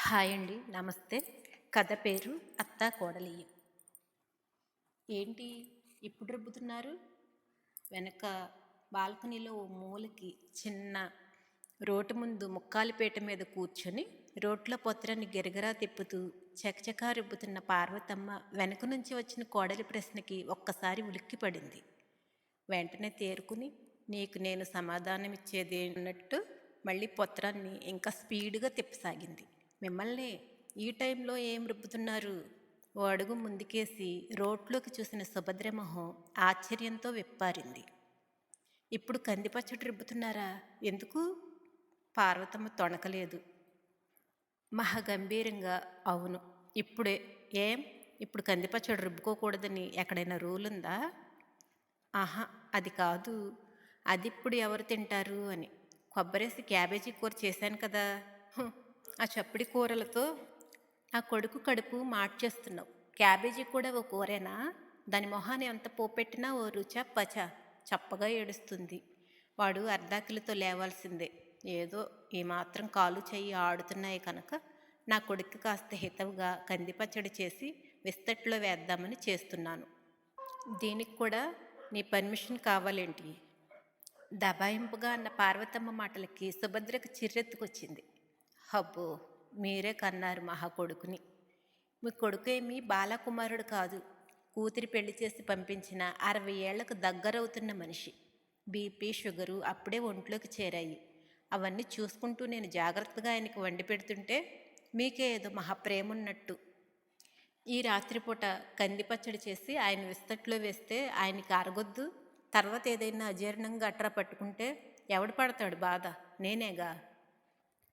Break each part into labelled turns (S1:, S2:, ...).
S1: Hi అండి. నమస్తే. కథ పేరు 'అత్తా కోడలియ్యం'. ఏంటి ఇప్పుడు రుబ్బుతున్నారు? వెనక బాల్కనీలో ఓ మూలకి చిన్న రోటి ముందు ముక్కాలిపేట మీద కూర్చొని రోట్లో పొత్తరాన్ని గిరగిరా తిప్పుతూ చకచకా రుబ్బుతున్న పార్వతమ్మ వెనక నుంచి వచ్చిన కోడలి ప్రశ్నకి ఒక్కసారి ఉలిక్కిపడింది. వెంటనే తేరుకుని నీకు నేను సమాధానమిచ్చేది అన్నట్టు మళ్ళీ పొత్తరాన్ని ఇంకా స్పీడుగా తిప్పసాగింది. మిమ్మల్ని ఈ టైంలో ఏం రుబ్బుతున్నారు? ఓ అడుగు ముందుకేసి రోట్లోకి చూసిన సుభద్రమొహం ఆశ్చర్యంతో విప్పారింది. ఇప్పుడు కందిపచ్చడి రుబ్బుతున్నారా? ఎందుకు? పార్వతమ్మ తొణకలేదు. మహాగంభీరంగా అవును. ఇప్పుడే. ఏం ఇప్పుడు కందిపచ్చడి రుబ్బుకోకూడదని ఎక్కడైనా రూల్ ఉందా? ఆహా, అది కాదు. అదిప్పుడు ఎవరు తింటారు అని. కొబ్బరేసి క్యాబేజీ కూర చేశాను కదా. ఆ చప్పుడి కూరలతో నా కొడుకు కడుపు మార్చేస్తున్నావు. క్యాబేజీ కూడా ఓ కూరేనా? దాని మొహాన్ని ఎంత పోపెట్టినా ఓ రుచా పచా చప్పగా ఏడుస్తుంది. వాడు అర్ధాకిలితో లేవాల్సిందే. ఏదో ఈ మాత్రం కాలు చెయ్యి ఆడుతున్నాయి కనుక నా కొడుకు కాస్త హితవుగా కందిపచ్చడి చేసి విస్తట్లో వేద్దామని చేస్తున్నాను. దీనికి కూడా నీ పర్మిషన్ కావాలేంటి? దబాయింపుగా అన్న పార్వతమ్మ మాటలకి సుభద్రకు చిర్రెత్తుకొచ్చింది. అబ్బో, మీరే కన్నారు మహా కొడుకుని. మీ కొడుకేమీ బాలకుమారుడు కాదు. కూతురి పెళ్లి చేసి పంపించిన 60 ఏళ్లకు దగ్గరవుతున్న మనిషి. బీపీ షుగరు అప్పుడే ఒంట్లోకి చేరాయి. అవన్నీ చూసుకుంటూ నేను జాగ్రత్తగా ఆయనకి వండి పెడుతుంటే మీకే ఏదో మహాప్రేమున్నట్టు ఈ రాత్రిపూట కందిపచ్చడి చేసి ఆయన విస్తట్లో వేస్తే ఆయనకి అరగొద్దు. తర్వాత ఏదైనా అజీర్ణంగా గట్రా పట్టుకుంటే ఎవడు పడతాడు బాధ? నేనేగా.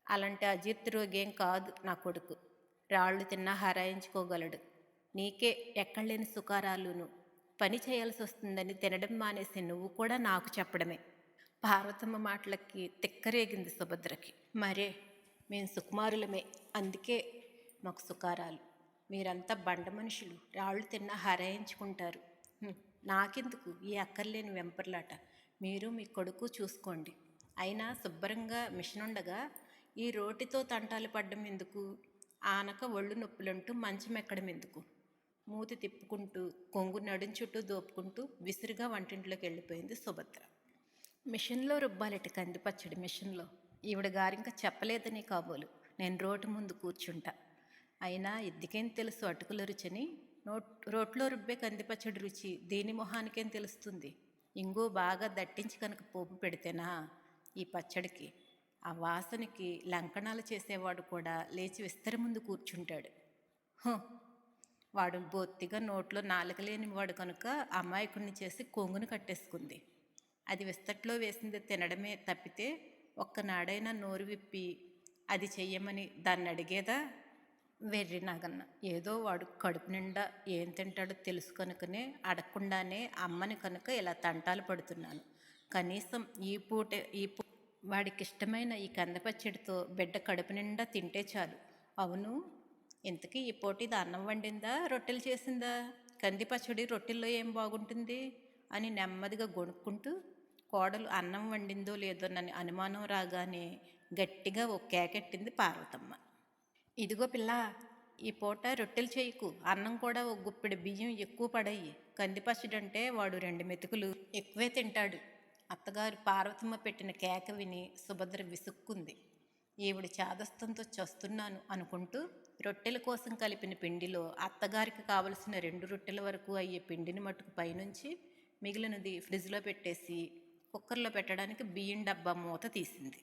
S1: అలాంటి అజీర్తి రోగేం కాదు నా కొడుకు. రాళ్ళు తిన్నా హరాయించుకోగలడు. నీకే ఎక్కడలేని సుకారాలును. పని చేయాల్సి వస్తుందని తినడం మానేసి నువ్వు కూడా నాకు చెప్పడమే. పార్వతమ్మ మాటలకి తిక్కరేగింది సుభద్రకి. మరే, మేం సుకుమారులమే, అందుకే మాకు సుకారాలు. మీరంతా బండ మనుషులు, రాళ్ళు తిన్నా హరాయించుకుంటారు. నాకెందుకు ఈ అక్కర్లేని వెంపర్లాట? మీరు మీ కొడుకు చూసుకోండి. అయినా శుభ్రంగా మిషన్ ఉండగా ఈ రోటితో తంటాలు పడ్డం ఎందుకు? ఆనక ఒళ్ళు నొప్పులంటూ మంచం ఎక్కడం ఎందుకు? మూతి తిప్పుకుంటూ కొంగు నడుం చుట్టూ దోపుకుంటూ విసురుగా వంటింట్లోకి వెళ్ళిపోయింది సుభద్ర. మిషన్లో రుబ్బాలెట కందిపచ్చడి మిషన్లో. ఈవిడ గారింకా చెప్పలేదని కాబోలు. నేను రోడ్డు ముందు కూర్చుంటా. అయినా ఇద్దికేం తెలుసు అటుకుల రుచిని? రోట్లో రుబ్బే కందిపచ్చడి రుచి దీని మొహానికేం తెలుస్తుంది? ఇంగో బాగా దట్టించి కనుక పోపు పెడితేనా ఈ పచ్చడికి. ఆ వాసనకి లంకణాలు చేసేవాడు కూడా లేచి విస్తరి ముందు కూర్చుంటాడు. వాడు బొత్తిగా నోట్లో నాలుకలేని వాడు కనుక అమాయకుడిని చేసి కొంగును కట్టేసుకుంది. అది విస్తట్లో వేసింది తినడమే తప్పితే ఒక్కనాడైనా నోరు విప్పి అది చెయ్యమని దాన్ని అడిగేదా? వెర్రి నాగన్న. ఏదో వాడు కడుపు నిండా ఏం తింటాడో తెలుసు కనుకనే అడగకుండానే అమ్మని కనుక ఇలా తంటాలు పడుతున్నాను. కనీసం ఈ వాడికిష్టమైన ఈ కందపచ్చడితో బిడ్డ కడుపు నిండా తింటే చాలు. అవును, ఇంతకీ ఈ పోటీది అన్నం వండిందా, రొట్టెలు చేసిందా? కందిపచ్చడి రొట్టెల్లో ఏం బాగుంటుంది అని నెమ్మదిగా గొణుక్కుంటూ కోడలు అన్నం వండిందో లేదో నన్ను అనుమానం రాగానే గట్టిగా ఓ కేకెట్టింది పార్వతమ్మ. ఇదిగో పిల్ల, ఈ పూట రొట్టెలు చేయకు. అన్నం కూడా ఓ గుప్పెడు బియ్యం ఎక్కువ పడయి. కందిపచ్చడి అంటే వాడు 2 మెతుకులు ఎక్కువే తింటాడు. అత్తగారు పార్వతమ్మ పెట్టిన కేక విని సుభద్ర విసుక్కుంది. ఈవిడ చాదస్తంతో చస్తున్నాను అనుకుంటూ రొట్టెల కోసం కలిపిన పిండిలో అత్తగారికి కావలసిన 2 రొట్టెల వరకు అయ్యే పిండిని మట్టుకు పైనుంచి మిగిలినది ఫ్రిడ్జ్లో పెట్టేసి కుక్కర్లో పెట్టడానికి బియ్యం డబ్బా మూత తీసింది.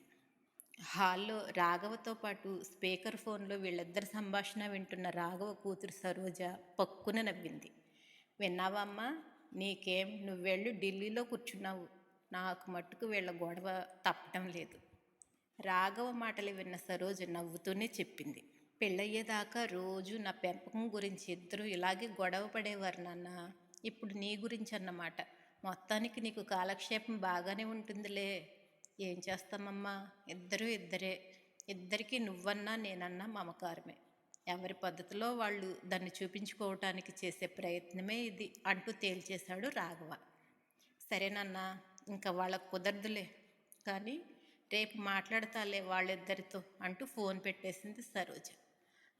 S1: హాల్లో రాఘవతో పాటు స్పీకర్ ఫోన్లో వీళ్ళిద్దరి సంభాషణ వింటున్న రాఘవ కూతురు సరోజ పక్కున నవ్వింది. విన్నావా అమ్మా? నీకేం, నువ్వెళ్ళు ఢిల్లీలో కూర్చున్నావు. నాకు మట్టుకు వీళ్ళ గొడవ తప్పటం లేదు. రాఘవ మాటలు విన్న సరోజ నవ్వుతూనే చెప్పింది. పెళ్ళయ్యేదాకా రోజు నా పెంపకం గురించి ఇద్దరు ఇలాగే గొడవ పడేవారు నాన్న. ఇప్పుడు నీ గురించి అన్నమాట. మొత్తానికి నీకు కాలక్షేపం బాగానే ఉంటుందిలే. ఏం చేస్తామమ్మా, ఇద్దరే. ఇద్దరికీ నువ్వన్నా నేనన్నా మమకారమే. ఎవరి పద్ధతిలో వాళ్ళు దాన్ని చూపించుకోవటానికి చేసే ప్రయత్నమే ఇది అంటూ తేల్చేశాడు రాఘవ. సరేనన్నా, ఇంకా వాళ్ళకు కుదరదులే, కానీ రేపు మాట్లాడతాలే వాళ్ళిద్దరితో అంటూ ఫోన్ పెట్టేసింది సరోజ.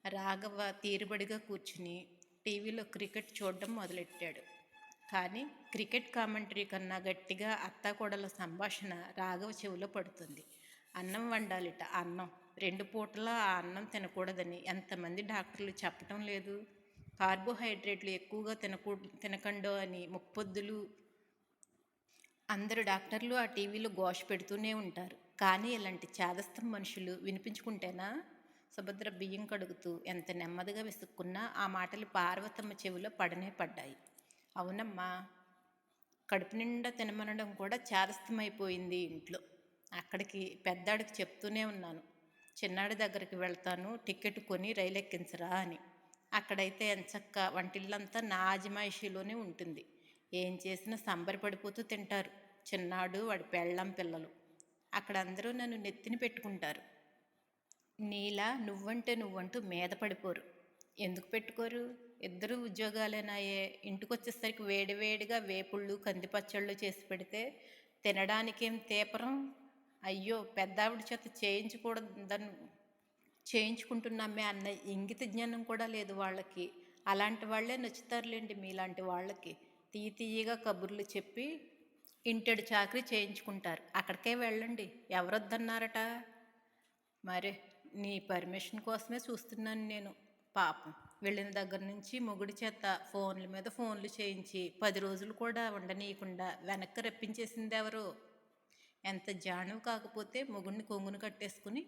S1: రాఘవ తీరుబడిగా కూర్చుని టీవీలో క్రికెట్ చూడడం మొదలెట్టాడు. కానీ క్రికెట్ కామెంటరీ కన్నా గట్టిగా అత్తాకోడల సంభాషణ రాఘవ చెవిలో పడుతుంది. అన్నం వండాలిట. అన్నం 2 పూటలా ఆ అన్నం తినకూడదని ఎంతమంది డాక్టర్లు చెప్పటం లేదు? కార్బోహైడ్రేట్లు ఎక్కువగా తినకండో అని ముప్పొద్దులు అందరు డాక్టర్లు ఆ టీవీలో ఘోష పెడుతూనే ఉంటారు. కానీ ఇలాంటి చాదస్తం మనుషులు వినిపించుకుంటేనా? సుభద్ర బియ్యం కడుగుతూ ఎంత నెమ్మదిగా విసుక్కున్నా ఆ మాటలు పార్వతమ్మ చెవిలో పడనే పడ్డాయి. అవునమ్మా, కడుపు నిండా తినమనడం కూడా చాదస్తమైపోయింది ఇంట్లో. అక్కడికి పెద్దాడికి చెప్తూనే ఉన్నాను, చిన్నాడి దగ్గరికి వెళ్తాను, టికెట్ కొని రైలు ఎక్కించరా అని. అక్కడైతే ఎంచక్క వంటిల్లంతా నా ఆజమాయిషీలోనే ఉంటుంది. ఏం చేసినా సంబరపడిపోతూ తింటారు చిన్నాడు, వాడి పెళ్ళం, పిల్లలు. అక్కడ అందరూ నన్ను నెత్తిన పెట్టుకుంటారు. నీలా నువ్వంటూ మీద పడిపోరు. ఎందుకు పెట్టుకోరు? ఇద్దరు ఉద్యోగాలేనాయే. ఇంటికొచ్చేసరికి వేడివేడిగా వేపుళ్ళు, కందిపచ్చళ్ళు చేసి పెడితే తినడానికేం తీపరం. అయ్యో, పెద్దావిడ చేత చేయించుకుంటున్నామే అన్న ఇంగిత జ్ఞానం కూడా లేదు వాళ్ళకి. అలాంటి వాళ్ళే నచ్చుతారులేండి మీలాంటి వాళ్ళకి. తీయగా కబుర్లు చెప్పి ఇంటెడు చాకరీ చేయించుకుంటారు. అక్కడికే వెళ్ళండి, ఎవరొద్దన్నారట? మరే నీ పర్మిషన్ కోసమే చూస్తున్నాను నేను. పాపం, వెళ్ళిన దగ్గర నుంచి మొగుడి చేత ఫోన్ల మీద ఫోన్లు చేయించి 10 రోజులు కూడా ఉండనీయకుండా వెనక్కి రప్పించేసింది ఎవరో. ఎంత జానువు కాకపోతే మొగుడిని కొంగును కట్టేసుకుని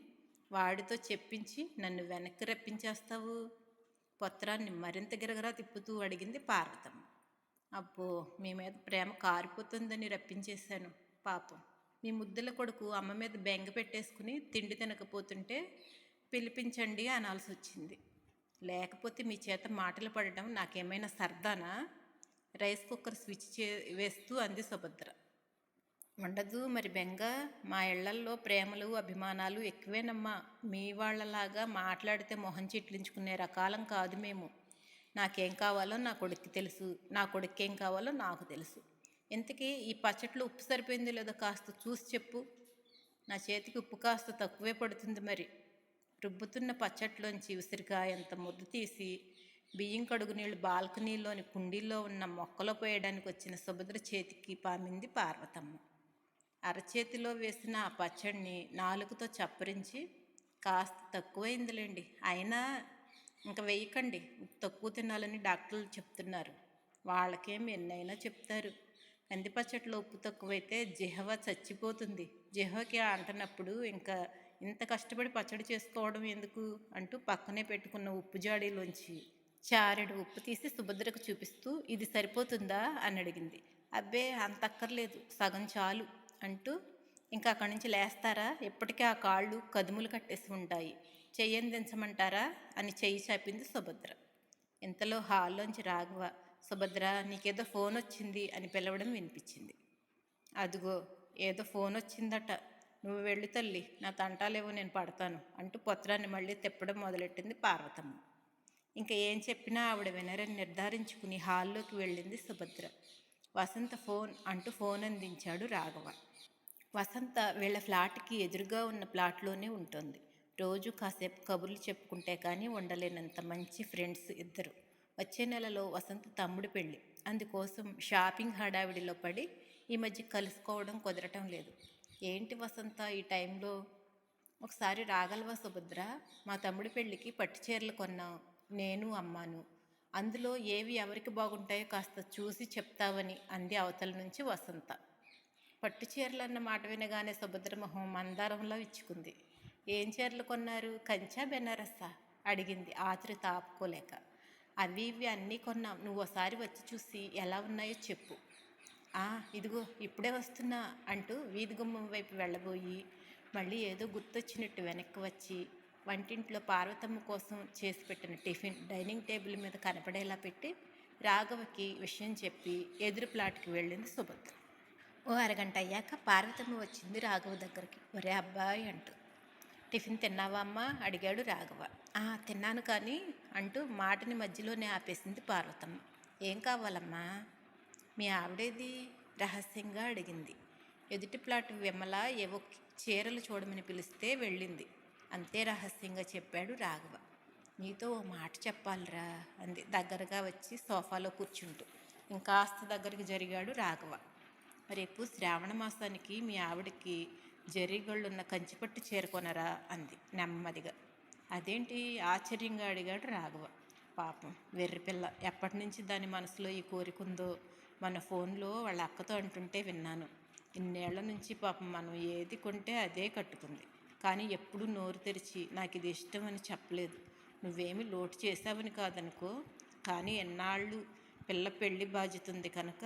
S1: వాడితో చెప్పించి నన్ను వెనక్కి రప్పించేస్తావు? పత్రాన్ని మరింత గిరగరా తిప్పుతూ అడిగింది పార్వతమ్మ. అబ్బో, మీ మీద ప్రేమ కారిపోతుందని రప్పించేశాను. పాపం, మీ ముద్దుల కొడుకు అమ్మ మీద బెంగ పెట్టేసుకుని తిండి తినకపోతుంటే పిలిపించండి అనాల్సి వచ్చింది. లేకపోతే మీ చేత మాటలు పడటం నాకేమైనా సరదానా? రైస్ కుక్కర్ స్విచ్ వేస్తూ అంది సుభద్ర. ఉండదు మరి బెంగ. మా ఇళ్లల్లో ప్రేమలు అభిమానాలు ఎక్కువేనమ్మా. మీ వాళ్ళలాగా మాట్లాడితే మొహం చిట్లించుకునే రకాలం కాదు మేము. నాకేం కావాలో నా కొడుక్కి తెలుసు, నా కొడుక్కి ఏం కావాలో నాకు తెలుసు. ఇంతకీ ఈ పచ్చట్లో ఉప్పు సరిపోయింది లేదో కాస్త చూసి చెప్పు. నా చేతికి ఉప్పు కాస్త తక్కువే పడుతుంది మరి. రుబ్బుతున్న పచ్చట్లోంచి ఉసిరికాయంత ముద్ద తీసి బియ్యం కడుగు నీళ్లు బాల్కనీలోని కుండీల్లో ఉన్న మొక్కలో పోయడానికి వచ్చిన సుభద్ర చేతికి పామింది పార్వతమ్మ. అరచేతిలో వేసిన ఆ పచ్చడిని నాలుగుతో చప్పరించి, కాస్త తక్కువైందిలేండి, అయినా ఇంకా వేయకండి, తక్కువ తినాలని డాక్టర్లు చెప్తున్నారు. వాళ్ళకేం ఎన్నైనా చెప్తారు. కందిపచ్చట్లో ఉప్పు తక్కువైతే జిహ్వ చచ్చిపోతుంది. జిహ్వకి అంటనప్పుడు ఇంకా ఇంత కష్టపడి పచ్చడి చేసుకోవడం ఎందుకు అంటూ పక్కనే పెట్టుకున్న ఉప్పు జాడీలోంచి చారెడు ఉప్పు తీసి సుభద్రకు చూపిస్తూ, ఇది సరిపోతుందా అని అడిగింది. అబ్బే, అంత అక్కర్లేదు, సగం చాలు అంటూ ఇంకా అక్కడి నుంచి లేస్తారా? ఎప్పటికీ ఆ కాళ్ళు కదుములు కట్టేసి ఉంటాయి, చెయ్యని దించమంటారా అని చెయ్యి చాపింది సుభద్ర. ఇంతలో హాల్లోంచి రాఘవ, సుభద్ర, నీకేదో ఫోన్ వచ్చింది అని పిలవడం వినిపించింది. అదిగో ఏదో ఫోన్ వచ్చిందట, నువ్వు వెళ్ళు తల్లి, నా తంటాలేవో నేను పడతాను అంటూ పత్రాన్ని మళ్ళీ తిప్పడం మొదలెట్టింది పార్వతమ్మ. ఇంకా ఏం చెప్పినా ఆవిడ వినరని నిర్ధారించుకుని హాల్లోకి వెళ్ళింది సుభద్ర. వసంత ఫోన్ అంటూ ఫోన్ అందించాడు రాఘవ. వసంత వీళ్ళ ఫ్లాట్కి ఎదురుగా ఉన్న ప్లాట్లోనే ఉంటుంది. రోజు కాసేపు కబుర్లు చెప్పుకుంటే కానీ ఉండలేనంత మంచి ఫ్రెండ్స్ ఇద్దరు. వచ్చే నెలలో వసంత తమ్ముడి పెళ్ళి. అందుకోసం షాపింగ్ హడావిడిలో పడి ఈ మధ్య కలుసుకోవడం కుదరటం లేదు. ఏంటి వసంత ఈ టైంలో? ఒకసారి రాగలవా సుభద్ర? మా తమ్ముడి పెళ్ళికి పట్టు చీరలు కొన్నాం, నేను అమ్మాను. అందులో ఏవి ఎవరికి బాగుంటాయో కాస్త చూసి చెప్తావని అంది అవతల నుంచి వసంత. పట్టు చీరలు అన్న మాట వినగానే సుభద్ర మొహం మందారంలో ఇచ్చుకుంది. ఏం చీరలు కొన్నారు? కంచా బెనారస్సా అడిగింది ఆతృత ఆపుకోలేక. అవి ఇవి అన్నీ కొన్నాం, నువ్వు ఒకసారి వచ్చి చూసి ఎలా ఉన్నాయో చెప్పు. ఇదిగో ఇప్పుడే వస్తున్నా అంటూ వీధి గుమ్మం వైపు వెళ్ళబోయి మళ్ళీ ఏదో గుర్తొచ్చినట్టు వెనక్కి వచ్చి వంటింట్లో పార్వతమ్మ కోసం చేసి పెట్టిన టిఫిన్ డైనింగ్ టేబుల్ మీద కనపడేలా పెట్టి రాఘవకి విషయం చెప్పి ఎదురు ప్లాట్కి వెళ్ళింది సుభద్ర. ఓ అరగంట అయ్యాక పార్వతమ్మ వచ్చింది రాఘవ దగ్గరికి. ఒరే అబ్బాయి అంటూ. టిఫిన్ తిన్నావా అమ్మా అడిగాడు రాఘవ. తిన్నాను కానీ అంటూ మాటని మధ్యలోనే ఆపేసింది పార్వతమ్మ. ఏం కావాలమ్మా? మీ ఆవిడేది రహస్యంగా అడిగింది. ఎదుటి ప్లాట్ విమల ఏవో చీరలు చూడమని పిలిస్తే వెళ్ళింది, అంతే రహస్యంగా చెప్పాడు రాఘవ. నీతో ఓ మాట చెప్పాలిరా అంది దగ్గరగా వచ్చి సోఫాలో కూర్చుంటూ. ఇంకాస్త దగ్గరికి జరిగాడు రాఘవ. రేపు శ్రావణ మాసానికి మీ ఆవిడకి జరీగళ్ళున్న కంచిపట్టు చేరుకొనరా అంది నెమ్మదిగా. అదేంటి ఆశ్చర్యంగా అడిగాడు రాఘవ. పాపం వెర్రిపిల్ల, ఎప్పటి నుంచి దాని మనసులో ఈ కోరికుందో మన ఫోన్లో వాళ్ళ అక్కతో అంటుంటే విన్నాను. ఇన్నేళ్ల నుంచి పాపం మనం ఏది కొంటే అదే కట్టుకుంది. కానీ ఎప్పుడూ నోరు తెరిచి నాకు ఇది ఇష్టం అని చెప్పలేదు. నువ్వేమి లోటు చేసావని కాదనుకో, కానీ ఎన్నాళ్ళు పిల్ల పెళ్లి బాధ్యత ఉంది కనుక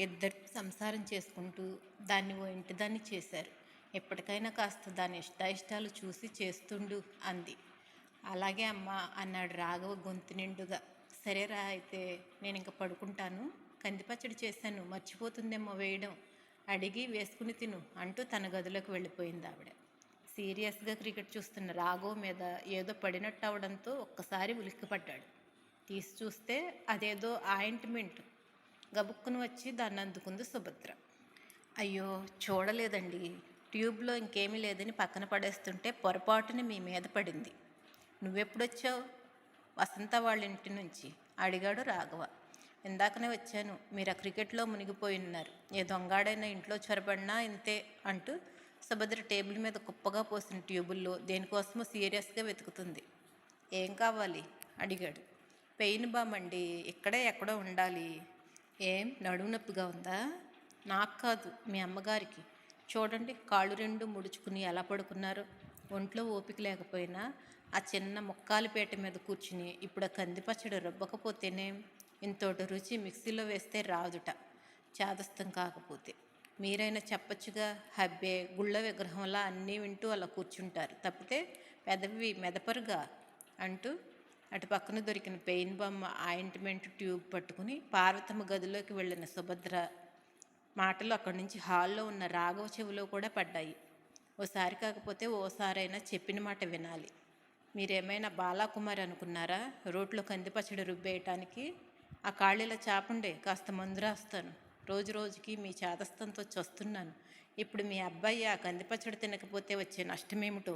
S1: ఇద్దరు సంసారం చేసుకుంటూ దాన్ని ఓ ఇంటిదాన్ని చేశారు. ఎప్పటికైనా కాస్త దాని ఇష్టాయిష్టాలు చూసి చేస్తుండు అంది. అలాగే అమ్మా అన్నాడు రాఘవ గొంతు నిండుగా. సరేరా, అయితే నేను ఇంక పడుకుంటాను. కందిపచ్చడి చేశాను, మర్చిపోతుందేమో వేయడం. అడిగి వేసుకుని తిను అంటూ తన గదిలోకి వెళ్ళిపోయింది ఆవిడ. సీరియస్గా క్రికెట్ చూస్తున్న రాఘవ్ మీద ఏదో పడినట్టు అవడంతో ఒక్కసారి ఉలిక్కిపడ్డాడు. తీసి చూస్తే అదేదో ఆయింట్మెంట్. గబుక్కును వచ్చి దాన్ని అందుకుంది సుభద్ర. అయ్యో చూడలేదండి, ట్యూబ్లో ఇంకేమీ లేదని పక్కన పడేస్తుంటే పొరపాటుని మీ మీద పడింది. నువ్వెప్పుడొచ్చావు? వసంత వాళ్ళ ఇంటి నుంచి అడిగాడు రాఘవ. ఇందాకనే వచ్చాను, మీరు ఆ క్రికెట్లో మునిగిపోయి ఉన్నారు. ఏ దొంగాడైనా ఇంట్లో చొరబడినా ఇంతే అంటూ సుభద్ర టేబుల్ మీద కుప్పగా పోసిన ట్యూబుల్లో దేనికోసమో సీరియస్గా వెతుకుతుంది. ఏం కావాలి అడిగాడు. పెయిన్ బామండి, ఇక్కడే ఎక్కడో ఉండాలి. ఏం నడుము నొప్పిగా ఉందా? నాకు కాదు, మీ అమ్మగారికి. చూడండి కాళ్ళు రెండు ముడుచుకుని ఎలా పడుకున్నారు. ఒంట్లో ఓపిక లేకపోయినా ఆ చిన్న ముక్కాలిపేట మీద కూర్చుని ఇప్పుడు ఆ కందిపచ్చడి రుబ్బకపోతేనే ఇంతోటి రుచి మిక్సీలో వేస్తే రాదుట, చాదస్తం కాకపోతే. మీరైనా చెప్పచ్చుగా. హబ్బే, గుళ్ళ విగ్రహంలా అన్నీ వింటూ అలా కూర్చుంటారు తప్పితే పెదవి మెదపరుగా అంటూ అటు పక్కన దొరికిన పెయిన్ బొమ్మ ఆయింట్మెంట్ ట్యూబ్ పట్టుకుని పార్వతమ్మ గదిలోకి వెళ్ళిన సుభద్ర మాటలు అక్కడి నుంచి హాల్లో ఉన్న రాఘవ చెవిలో కూడా పడ్డాయి. ఓసారి కాకపోతే ఓసారైనా చెప్పిన మాట వినాలి. మీరేమైనా బాలాకుమారి అనుకున్నారా రోట్లో కందిపచ్చడి రుబ్బేయటానికి? ఆ కాళ్ళిలా చాపండే, కాస్త మందు రాస్తాను. రోజు రోజుకి మీ చాదస్తంతో చస్తున్నాను. ఇప్పుడు మీ అబ్బాయి ఆ కందిపచ్చడి తినకపోతే వచ్చే నష్టమేమిటో.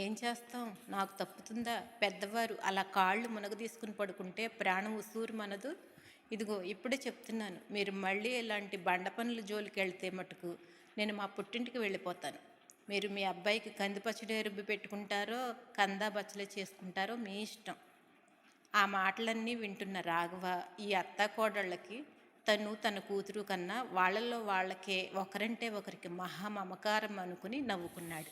S1: ఏం చేస్తాం, నాకు తప్పుతుందా? పెద్దవారు అలా కాళ్ళు మునగ తీసుకుని పడుకుంటే ప్రాణం ఉసూరు మనదు. ఇదిగో ఇప్పుడే చెప్తున్నాను, మీరు మళ్ళీ ఇలాంటి బండ పనుల జోలికి వెళ్తే మటుకు నేను మా పుట్టింటికి వెళ్ళిపోతాను. మీరు మీ అబ్బాయికి కందిపచ్చడి రుబ్బి పెట్టుకుంటారో కందా బచ్చలే చేసుకుంటారో మీ ఇష్టం. ఆ మాటలన్నీ వింటున్న రాఘవ ఈ అత్తాకోడళ్ళకి తను తన కూతురు కన్నా వాళ్ళల్లో వాళ్ళకే ఒకరంటే ఒకరికి మహా మమకారం అనుకుని నవ్వుకున్నాడు.